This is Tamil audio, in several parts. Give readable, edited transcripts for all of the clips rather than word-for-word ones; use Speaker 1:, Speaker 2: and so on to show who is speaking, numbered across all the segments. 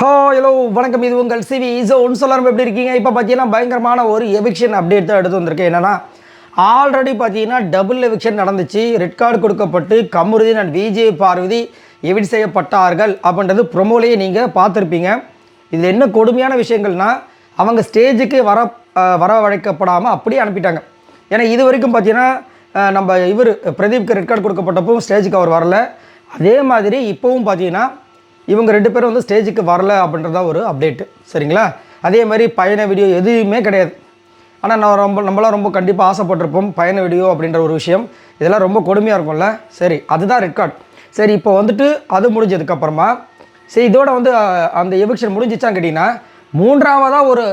Speaker 1: ஹலோ வணக்கம். இது உங்கள் சிவி ஒன்று சொல்லாமல் எப்படி இருக்கீங்க? இப்போ பார்த்தீங்கன்னா பயங்கரமான ஒரு எவிக்ஷன் அப்டேட் தான் எடுத்து வந்திருக்கு. என்னென்னா ஆல்ரெடி பார்த்தீங்கன்னா டபுள் எவிக்ஷன் நடந்துச்சு. ரெட் கார்டு கொடுக்கப்பட்டு கமருதீன் அண்ட் விஜய் பார்வதி எவிட் செய்யப்பட்டார்கள் அப்படின்றது ப்ரொமோலேயே நீங்கள் பார்த்துருப்பீங்க. இதில் என்ன கொடுமையான விஷயங்கள்னால் அவங்க ஸ்டேஜுக்கு வரவழைக்கப்படாமல் அப்படியே அனுப்பிட்டாங்க. ஏன்னா இது வரைக்கும் பார்த்தீங்கன்னா நம்ம பிரதீப்க்கு ரெட் கார்டு கொடுக்கப்பட்டப்போ ஸ்டேஜுக்கு அவர் வரல. அதே மாதிரி இப்போவும் பார்த்தீங்கன்னா இவங்க 2 பேரும் வந்து ஸ்டேஜுக்கு வரல அப்படின்றதான் ஒரு அப்டேட்டு. சரிங்களா? அதே மாதிரி பயண வீடியோ எதுவுமே கிடையாது. ஆனால் நம்மளாம் ரொம்ப கண்டிப்பாக ஆசைப்பட்டிருப்போம் பயண வீடியோ அப்படின்ற ஒரு விஷயம். இதெல்லாம் ரொம்ப கொடுமையாக இருக்கும்ல. சரி, அதுதான் ரெட் கார்டு. சரி, இப்போ வந்துட்டு அது முடிஞ்சதுக்கப்புறமா சரி இதோட வந்து அந்த எவிக்ஷன் முடிஞ்சிச்சான்னு கேட்டிங்கன்னா 3ஆவதாக ஒரு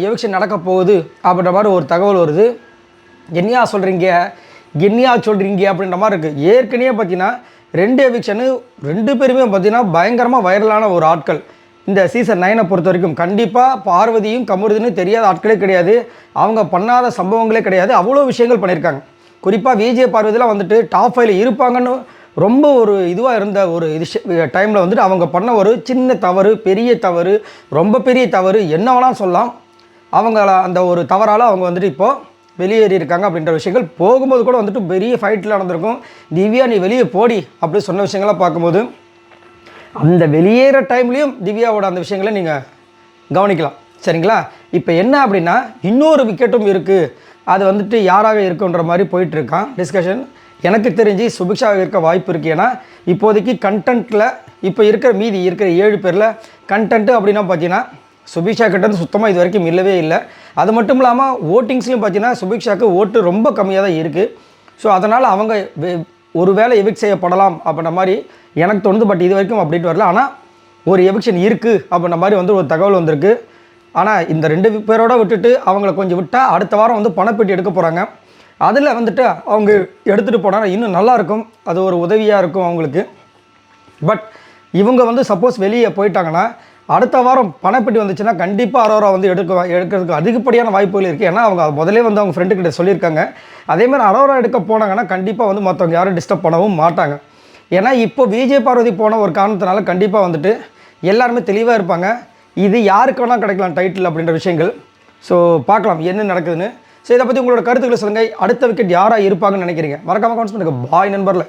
Speaker 1: எவிக்ஷன் நடக்க போகுது அப்படின்ற மாதிரி ஒரு தகவல் வருது. என்னையா சொல்கிறீங்க அப்படின்ற மாதிரி இருக்குது. ஏற்கனவே பார்த்தீங்கன்னா 2 எவிக்ஷனு 2 பேருமே பார்த்தீங்கன்னா பயங்கரமாக வைரலான ஒரு ஆட்கள். இந்த சீசன் 9 பொறுத்த வரைக்கும் கண்டிப்பாக பார்வதியும் கமருதீனும் தெரியாத ஆட்களே கிடையாது. அவங்க பண்ணாத சம்பவங்களே கிடையாது. அவ்வளோ விஷயங்கள் பண்ணியிருக்காங்க. குறிப்பாக விஜய் பார்வதிலாம் வந்துட்டு டாப் 5 இருப்பாங்கன்னு ரொம்ப ஒரு இதுவாக இருந்த ஒரு டைமில் வந்துட்டு அவங்க பண்ண ஒரு சின்ன தவறு, பெரிய தவறு, ரொம்ப பெரிய தவறு என்ன வேணாலும் சொல்லலாம். அவங்கள அந்த ஒரு தவறால் அவங்க வந்துட்டு இப்போது வெளியேறி இருக்காங்க அப்படின்ற விஷயங்கள் போகும்போது கூட வந்துட்டு பெரிய ஃபைட்டில் நடந்திருக்கும். திவ்யா நீ வெளியே போடி அப்படி சொன்ன விஷயங்கள்லாம் பார்க்கும்போது அந்த வெளியேற டைம்லேயும் திவ்யாவோட அந்த விஷயங்களை நீங்கள் கவனிக்கலாம். சரிங்களா? இப்போ என்ன அப்படின்னா இன்னொரு விக்கெட்டும் இருக்குது. அது வந்துட்டு யாராக இருக்குன்ற மாதிரி போயிட்டுருக்கான் டிஸ்கஷன். எனக்கு தெரிஞ்சு சுபிக்ஷாவாக இருக்க வாய்ப்பு இருக்குது. ஏன்னா இப்போதைக்கு கண்டென்ட்டில் இப்போ மீதி இருக்கிற 7 பேரில் கண்டென்ட்டு அப்படின்னா பார்த்தீங்கன்னா சுபிக்ஷா கிட்டேருந்து சுத்தமாக இது வரைக்கும் இல்லவே இல்லை. அது மட்டும் இல்லாமல் ஓட்டிங்ஸ்லையும் பார்த்தீங்கன்னா சுபிக்ஷாவுக்கு ஓட்டு ரொம்ப கம்மியாக தான் இருக்குது. ஸோ அதனால் அவங்க ஒரு வேளை எவிக்ட் செய்யப்படலாம் அப்படின்ற மாதிரி எனக்கு தோணுது. பட் இது வரைக்கும் அப்படின்ட்டு வரல. ஆனால் ஒரு எவிக்ஷன் இருக்குது அப்படின்ற மாதிரி வந்து ஒரு தகவல் வந்திருக்கு. ஆனால் இந்த 2 பேரோட விட்டுட்டு அவங்கள கொஞ்சம் விட்டால் அடுத்த வாரம் வந்து பணப்பெட்டி எடுக்க போகிறாங்க. அதில் வந்துட்டு அவங்க எடுத்துகிட்டு போனால் இன்னும் நல்லாயிருக்கும். அது ஒரு உதவியாக இருக்கும் அவங்களுக்கு. பட் இவங்க வந்து சப்போஸ் வெளியே போயிட்டாங்கன்னா அடுத்த வாரம் பணப்பெட்டி வந்துச்சுன்னா கண்டிப்பாக அரோரா வந்து எடுக்கிறதுக்கு அதிகப்படியான வாய்ப்புகள் இருக்குது. ஏன்னா அவங்க முதலே வந்து அவங்க ஃப்ரெண்டுக்கிட்ட சொல்லியிருக்காங்க. அதேமாதிரி அரோரா எடுக்க போனாங்கன்னா கண்டிப்பாக வந்து மற்றவங்க யாரும் டிஸ்டர்ப் பண்ணவும் மாட்டாங்க. ஏன்னா இப்போ விஜய் பார்வதி போன ஒரு காரணத்தினால கண்டிப்பாக வந்துட்டு எல்லாருமே தெளிவாக இருப்பாங்க. இது யாருக்கு வேணால் கிடைக்கலாம் டைட்டில் அப்படின்ற விஷயங்கள். ஸோ பார்க்கலாம் என்ன நடக்குதுன்னு. ஸோ இதை பற்றி உங்களோட கருத்துக்களை சொல்லுங்கள். அடுத்த விக்கெட் யாராக இருப்பாங்கன்னு நினைக்கிறீங்க? மறக்காமல் கமெண்ட்ஸ் பண்ணுங்கள். பாய் நண்பரில்.